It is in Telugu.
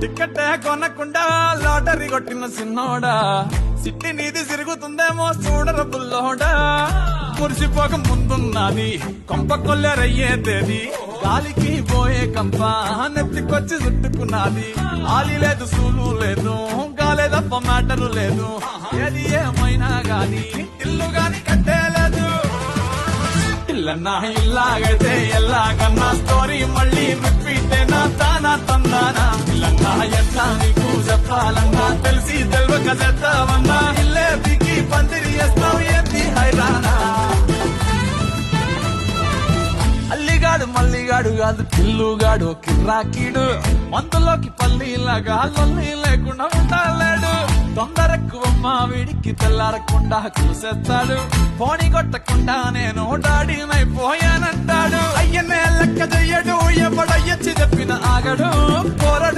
టికెట్ కొనకుండా లాటరీ కొట్టిన సిన్నోడా సిట్టి నీది తిరుగుతుందేమో చూడర బుల్లోడా మురిసిపోక ముందున్నది కొంప కొల్లెరయ్యేదేది గాలికి పోయే కంప నెత్తికొచ్చి చుట్టుకున్నది ఆలి లేదు సూలు లేదు గాలేదప్ప మ్యాటరు లేదు ఏది ఏమైనా గాని ఇల్లు గాని కట్టేలేదు ఇల్లన్నా ఇల్లాగైతే ఎల్లాగన్నా స్టోరీ మళ్ళీ రిపీటేనా తానా తందానా ఇల్లన్నా ఎట్లా నీకు చెప్పాలన్నా తెలిసి తెలవక చేస్తావన్నా ఇల్లే దిగి పందిరి వేస్తావు ఏంది హైరానా అల్లిగాడు మల్లిగాడు కాదు పిల్లుగాడు కిర్రాకీడు మందులోకి పల్లీలాగా లొల్లి లేకుండా ఉండాలేడు తొందరెక్కువమ్మ వీడికి తెల్లారకుండా కూసేస్తాడు పోనీ కొట్టకుండా నేను డాడీనైపోయానంటాడు అయ్యనే లెక్క చెయ్యడు ఎవడయ్యచ్చి చెప్పిన ఆగడు పోరడు